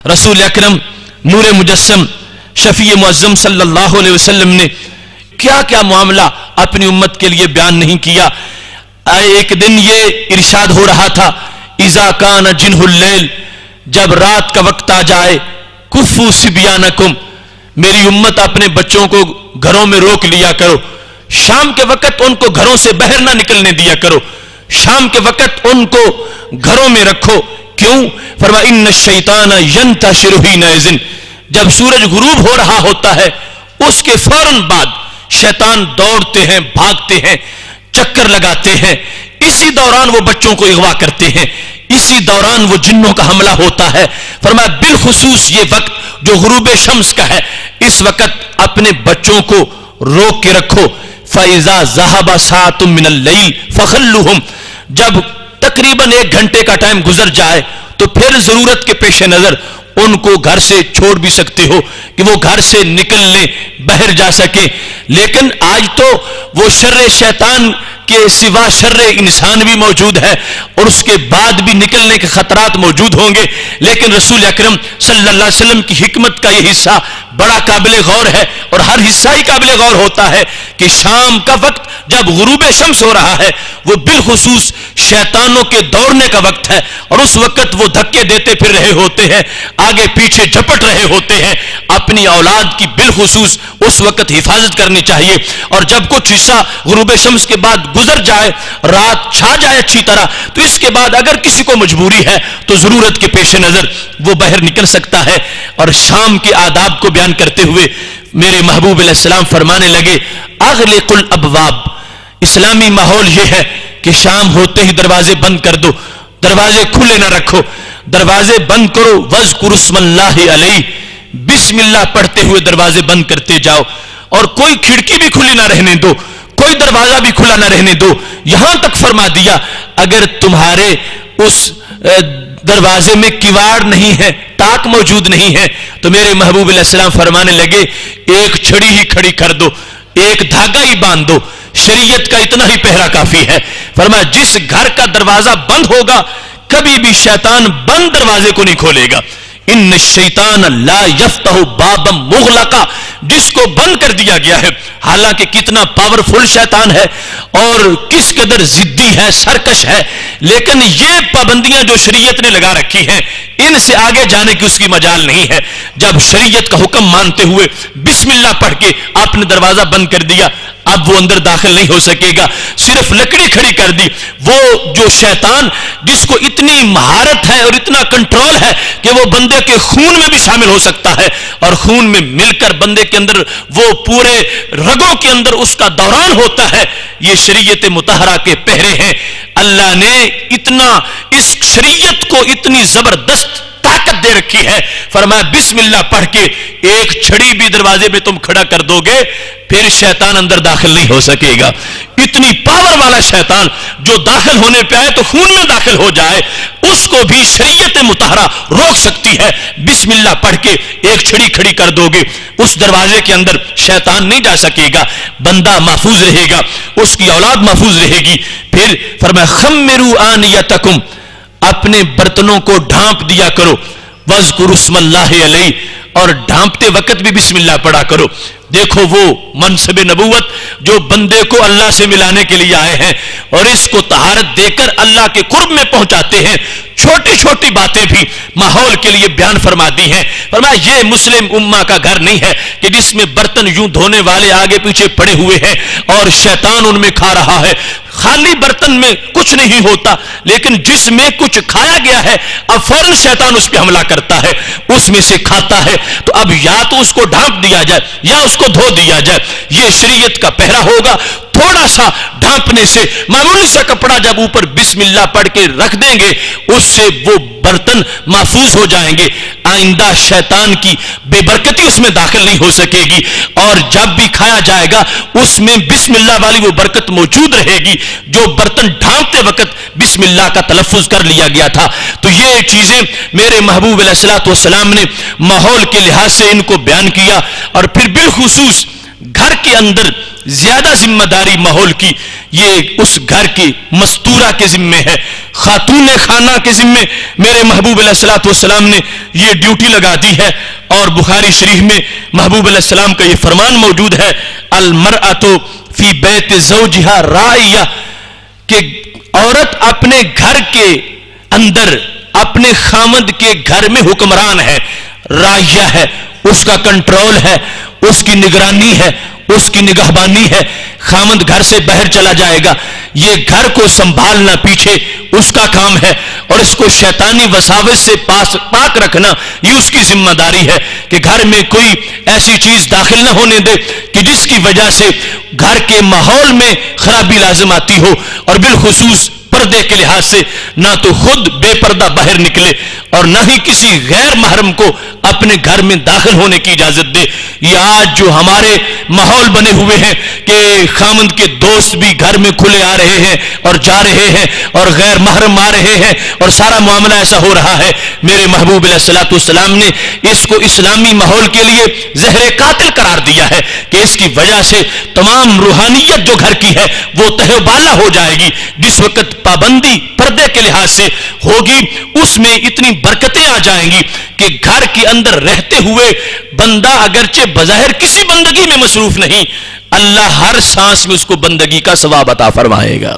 رسول اکرم نور مجسم شفیع معظم صلی اللہ علیہ وسلم نے کیا کیا معاملہ اپنی امت کے لیے بیان نہیں کیا. ایک دن یہ ارشاد ہو رہا تھا اذا کان جنح اللیل، جب رات کا وقت آ جائے، کفوا صبیانکم، میری امت اپنے بچوں کو گھروں میں روک لیا کرو، شام کے وقت ان کو گھروں سے باہر نہ نکلنے دیا کرو، شام کے وقت ان کو گھروں میں رکھو. کیوں؟ فرمایا ان الشیطان ینتشر حینئذ، جب سورج غروب ہو رہا ہوتا ہے اس کے فوراً بعد شیطان دوڑتے ہیں، بھاگتے ہیں، چکر لگاتے ہیں، اسی دوران وہ بچوں کو اغوا کرتے ہیں، اسی دوران وہ جنوں کا حملہ ہوتا ہے. فرمایا بالخصوص یہ وقت جو غروب شمس کا ہے، اس وقت اپنے بچوں کو روک کے رکھو. فَإِذَا ذَهَبَ سَاعَةٌ مِّنَ اللَّيْلِ فَخَلُّهُمْ، جب تقریباً 1 گھنٹے کا ٹائم گزر جائے تو پھر ضرورت کے پیش نظر ان کو گھر سے چھوڑ بھی سکتے ہو کہ وہ گھر سے نکل لیں، باہر جا سکے. لیکن آج تو وہ شر شیطان کے سوا شر انسان بھی موجود ہے اور اس کے بعد بھی نکلنے کے خطرات موجود ہوں گے. لیکن رسول اکرم صلی اللہ علیہ وسلم کی حکمت کا یہ حصہ بڑا قابل غور ہے، اور ہر حصہ ہی قابل غور ہوتا ہے کہ شام کا وقت جب غروب شمس ہو رہا ہے وہ بالخصوص شیطانوں کے دوڑنے کا وقت ہے، اور اس وقت وہ دھکے دیتے پھر رہے ہوتے ہیں، آگے پیچھے جھپٹ رہے ہوتے ہیں. اپنی اولاد کی بالخصوص اس وقت حفاظت کرنی چاہیے. اور جب کچھ حصہ غروب شمس کے بعد گزر جائے، رات چھا جائے اچھی طرح، تو اس کے بعد اگر کسی کو مجبوری ہے تو ضرورت کے پیش نظر وہ باہر نکل سکتا ہے. اور شام کے آداب کو بیان کرتے ہوئے میرے محبوب علیہ السلام فرمانے لگے اغلق الابواب، اسلامی ماحول یہ ہے کہ شام ہوتے ہی دروازے بند کر دو، دروازے کھلے نہ رکھو، دروازے بند کرو. وَاذْكُرُ اسْمَ اللَّهِ عَلَيْهِ، بسم اللہ پڑھتے ہوئے دروازے بند کرتے جاؤ. اور کوئی کھڑکی بھی کھلی نہ رہنے دو، کوئی دروازہ بھی کھلا نہ رہنے دو. یہاں تک فرما دیا اگر تمہارے اس دروازے میں کیواڑ نہیں ہے، ٹاک موجود نہیں ہے، تو میرے محبوب علیہ السلام فرمانے لگے ایک چھڑی ہی کھڑی کر دو، ایک دھاگا ہی باندھ دو، شریعت کا اتنا ہی پہرا کافی ہے. فرمایا جس گھر کا دروازہ بند ہوگا کبھی بھی شیطان بند دروازے کو نہیں کھولے گا. ان الشیطان لا یفتح بابا مغلقا، جس کو بند کر دیا گیا ہے، حالانکہ کتنا پاورفل شیطان ہے اور کس قدر ضدی ہے، سرکش ہے، لیکن یہ پابندیاں جو شریعت نے لگا رکھی ہیں ان سے آگے جانے کی اس کی مجال نہیں ہے. جب شریعت کا حکم مانتے ہوئے بسم اللہ پڑھ کے آپ نے دروازہ بند کر دیا، اب وہ اندر داخل نہیں ہو سکے گا، صرف لکڑی کھڑی کر دی. وہ جو شیطان جس کو اتنی مہارت ہے اور اتنا کنٹرول ہے کہ وہ بندے کے خون میں بھی شامل ہو سکتا ہے اور خون میں مل کر بندے کے اندر وہ پورے رگوں کے اندر اس کا دوران ہوتا ہے، یہ شریعت مطہرہ کے پہرے ہیں. اللہ نے اتنا اس شریعت کو اتنی زبردست طاقت دے رکھی ہے. فرمایا بسم اللہ پڑھ کے ایک چھڑی بھی دروازے میں تم کھڑا کر دو گے پھر شیطان اندر داخل نہیں ہو سکے گا. اتنی پاور والا شیطان جو داخل ہونے پہ آئے تو خون میں داخل ہو جائے، اس کو بھی شریعت مطہرہ روک سکتی ہے. بسم اللہ پڑھ کے ایک چھڑی کھڑی کر دو گے اس دروازے کے اندر شیطان نہیں جا سکے گا، بندہ محفوظ رہے گا، اس کی اولاد محفوظ رہے گی. پھر فرمایا خمروا آنیتکم، اپنے برتنوں کو ڈھانپ دیا کرو. وَاذْكُرُ اسْمَ اللَّهِ عَلَيْهِ، اور ڈھانپتے وقت بھی بسم اللہ پڑھا کرو. دیکھو وہ منصب نبوت جو بندے کو اللہ سے ملانے کے لیے آئے ہیں اور اس کو طہارت دے کر اللہ کے قرب میں پہنچاتے ہیں. چھوٹی چھوٹی باتیں بھی ماحول کے لیے بیان فرما دی ہیں. فرمایا یہ مسلم امہ کا گھر نہیں ہے کہ جس میں برتن یوں دھونے والے آگے پیچھے پڑے ہوئے ہیں اور شیطان ان میں کھا رہا ہے. خالی برتن میں کچھ نہیں ہوتا، لیکن جس میں کچھ کھایا گیا ہے اب فوراً شیطان اس پہ حملہ کرتا ہے، اس میں سے کھاتا ہے. تو اب یا تو اس کو ڈھانپ دیا جائے یا اس کو دھو دیا جائے. یہ شریعت کا پہرا ہوگا. تھوڑا سا ڈھانپنے سے معمولی سا کپڑا جب اوپر بسم اللہ پڑھ کے رکھ دیں گے اس سے وہ برتن محفوظ ہو جائیں گے. آئندہ شیطان کی بے برکتی اس میں داخل نہیں ہو سکے گی، اور جب بھی کھایا جائے گا اس میں بسم اللہ والی وہ برکت موجود رہے گی جو برتن ڈھانپتے وقت بسم اللہ کا تلفظ کر لیا گیا تھا. تو یہ چیزیں میرے محبوب علیہ الصلوۃ والسلام نے ماحول کے لحاظ سے ان کو بیان کیا. اور پھر بالخصوص گھر کے اندر زیادہ ذمہ داری ماحول کی یہ اس گھر کی مستورہ کے ذمے ہے، خاتون خانہ کے ذمے میرے محبوب علیہ الصلوۃ والسلام نے یہ ڈیوٹی لگا دی ہے۔ اور بخاری شریف میں محبوب علیہ السلام کا یہ فرمان موجود ہے، المرأۃ فی بیت زوجہا راعیہ، کہ عورت اپنے گھر کے اندر اپنے خامد کے گھر میں حکمران ہے، راعیہ ہے، اس کا کنٹرول ہے، اس کی نگرانی ہے، اس کی نگہبانی ہے۔ خامد گھر سے باہر چلا جائے گا، یہ گھر کو سنبھالنا پیچھے اس کا کام ہے، اور اس کو شیطانی وساوس سے پاک رکھنا یہ اس کی ذمہ داری ہے کہ گھر میں کوئی ایسی چیز داخل نہ ہونے دے کہ جس کی وجہ سے گھر کے ماحول میں خرابی لازم آتی ہو، اور بالخصوص پردے کے لحاظ سے نہ تو خود بے پردہ باہر نکلے اور نہ ہی کسی غیر محرم کو اپنے گھر میں داخل ہونے کی اجازت دے۔ یہ آج جو ہمارے ماحول بنے ہوئے ہیں کہ خامند کے دوست بھی گھر میں کھلے آ رہے ہیں اور جا رہے ہیں اور غیر محرم آ رہے ہیں اور سارا معاملہ ایسا ہو رہا ہے، میرے محبوب علیہ الصلوۃ والسلام نے اس کو اسلامی ماحول کے لیے زہر قاتل قرار دیا ہے کہ اس کی وجہ سے تمام روحانیت جو گھر کی ہے وہ تہہ بالا ہو جائے گی۔ جس وقت پابندی پردے کے لحاظ سے ہوگی اس میں اتنی برکتیں آ جائیں گی کہ گھر کے اندر رہتے ہوئے بندہ اگرچہ بظاہر کسی بندگی میں مصروف نہیں، اللہ ہر سانس میں اس کو بندگی کا ثواب عطا فرمائے گا۔